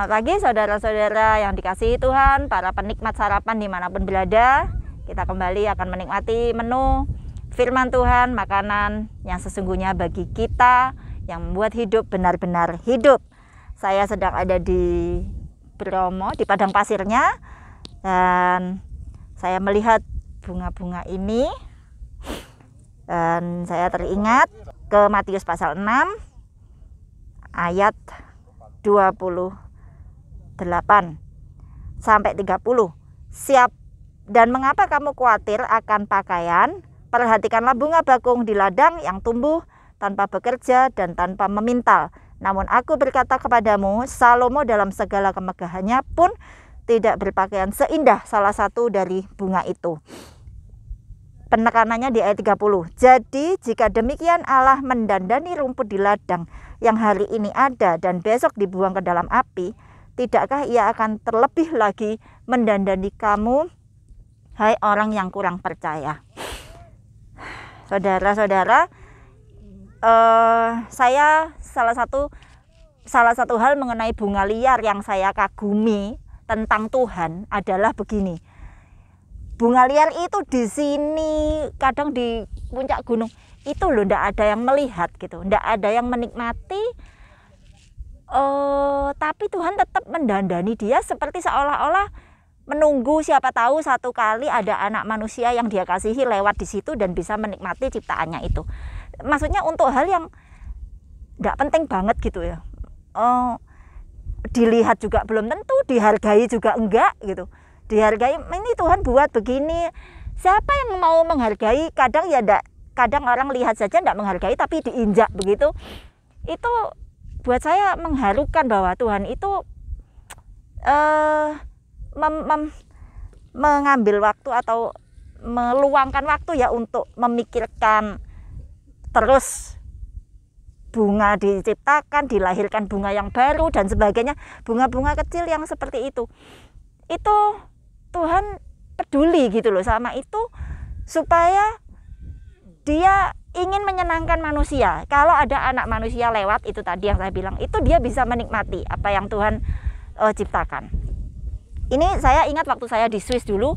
Selamat pagi saudara-saudara yang dikasihi Tuhan, para penikmat sarapan dimanapun berada. Kita kembali akan menikmati menu firman Tuhan, makanan yang sesungguhnya bagi kita yang membuat hidup benar-benar hidup. Saya sedang ada di Bromo, di padang pasirnya, dan saya melihat bunga-bunga ini, dan saya teringat ke Matius pasal 6 ayat 28 sampai 30. Siap dan mengapa kamu khawatir akan pakaian? Perhatikanlah bunga bakung di ladang yang tumbuh tanpa bekerja dan tanpa memintal. Namun aku berkata kepadamu, Salomo dalam segala kemegahannya pun tidak berpakaian seindah salah satu dari bunga itu. Penekanannya di ayat 30. Jadi jika demikian Allah mendandani rumput di ladang yang hari ini ada dan besok dibuang ke dalam api, tidakkah ia akan terlebih lagi mendandani kamu, hai orang yang kurang percaya? Saudara-saudara, saya salah satu hal mengenai bunga liar yang saya kagumi tentang Tuhan adalah begini. Bunga liar itu di sini, kadang di puncak gunung itu loh, ndak ada yang melihat gitu, ndak ada yang menikmati, tapi Tuhan tetap mendandani dia seperti seolah-olah menunggu siapa tahu satu kali ada anak manusia yang dia kasihi lewat di situ dan bisa menikmati ciptaannya itu. Maksudnya untuk hal yang ndak penting banget gitu ya. Dilihat juga belum tentu, dihargai juga enggak gitu. Dihargai, ini Tuhan buat begini, siapa yang mau menghargai? Kadang ya enggak, kadang orang lihat saja enggak menghargai tapi diinjak begitu. Itu buat saya mengharukan bahwa Tuhan itu mengambil waktu atau meluangkan waktu ya untuk memikirkan terus bunga diciptakan, dilahirkan bunga yang baru dan sebagainya, bunga-bunga kecil yang seperti itu Tuhan peduli gitu loh sama itu, supaya dia ingin menyenangkan manusia. Kalau ada anak manusia lewat, itu tadi yang saya bilang, itu dia bisa menikmati apa yang Tuhan ciptakan. Ini saya ingat waktu saya di Swiss dulu,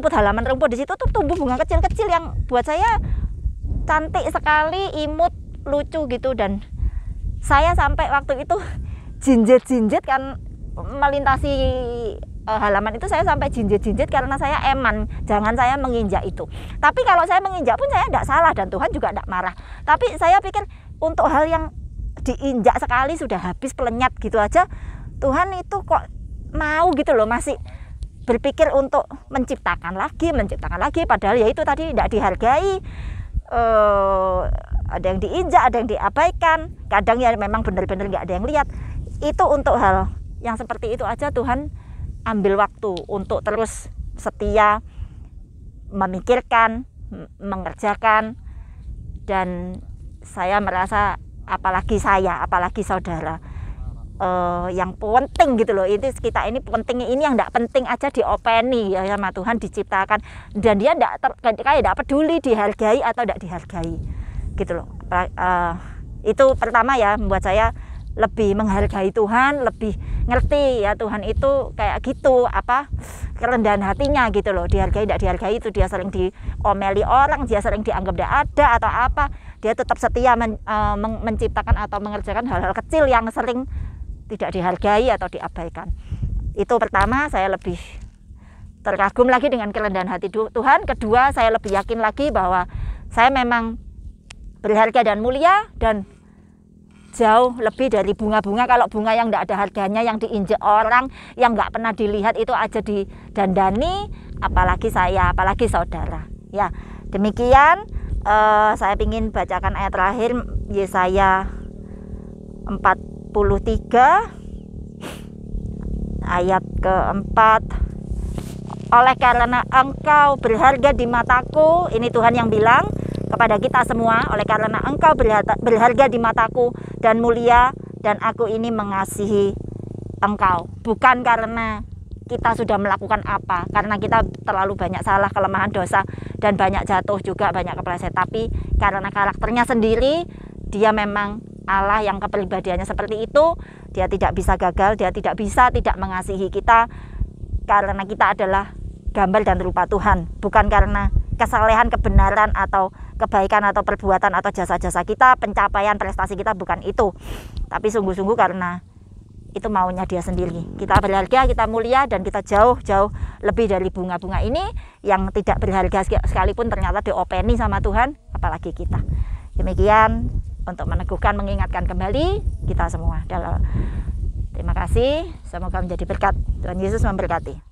halaman rumput di situ tuh tumbuh bunga kecil-kecil yang buat saya cantik sekali, imut, lucu gitu. Dan saya sampai waktu itu jinjit-jinjit kan melintasi halaman itu, saya sampai jinjit-jinjit karena saya eman, jangan saya menginjak itu. Tapi kalau saya menginjak pun saya tidak salah dan Tuhan juga tidak marah. Tapi saya pikir untuk hal yang diinjak sekali sudah habis pelenyat gitu aja, Tuhan itu kok mau gitu loh, masih berpikir untuk menciptakan lagi, padahal ya itu tadi tidak dihargai. Ada yang diinjak, ada yang diabaikan, kadang ya memang benar-benar nggak ada yang lihat. Itu untuk hal yang seperti itu aja Tuhan ambil waktu untuk terus setia memikirkan, mengerjakan. Dan saya merasa apalagi saudara, yang penting gitu loh, itu kita ini penting, ini yang tidak penting aja diopeni ya sama Tuhan, diciptakan, dan dia tidak peduli dihargai atau tidak dihargai gitu loh. Itu pertama ya, membuat saya lebih menghargai Tuhan, lebih ngerti ya Tuhan itu kayak gitu, apa kerendahan hatinya gitu loh. Dihargai tidak dihargai itu, dia sering diomeli orang, dia sering dianggap tidak ada atau apa, dia tetap setia menciptakan atau mengerjakan hal-hal kecil yang sering tidak dihargai atau diabaikan. Itu pertama, saya lebih terkagum lagi dengan kerendahan hati Tuhan. Kedua, saya lebih yakin lagi bahwa saya memang berharga dan mulia, dan jauh lebih dari bunga-bunga. Kalau bunga yang tidak ada harganya, yang diinjak orang, yang nggak pernah dilihat itu aja didandani, apalagi saya, apalagi saudara. Ya, demikian saya ingin bacakan ayat terakhir, Yesaya 43 ayat keempat. Oleh karena engkau berharga di mataku, ini Tuhan yang bilang kepada kita semua, oleh karena engkau berharga di mataku dan mulia, dan aku ini mengasihi engkau. Bukan karena kita sudah melakukan apa, karena kita terlalu banyak salah, kelemahan, dosa, dan banyak jatuh juga, banyak kepleset, tapi karena karakternya sendiri, dia memang Allah yang kepribadiannya seperti itu, Dia tidak bisa gagal, dia tidak bisa tidak mengasihi kita, karena kita adalah gambar dan rupa Tuhan, bukan karena kesalehan, kebenaran, atau kebaikan, atau perbuatan, atau jasa-jasa kita, pencapaian prestasi kita, bukan itu. Tapi sungguh-sungguh karena itu maunya dia sendiri. Kita berharga, kita mulia, dan kita jauh-jauh lebih dari bunga-bunga ini yang tidak berharga sekalipun ternyata diopeni sama Tuhan, apalagi kita. Demikian untuk meneguhkan, mengingatkan kembali kita semua. Terima kasih, semoga menjadi berkat. Tuhan Yesus memberkati.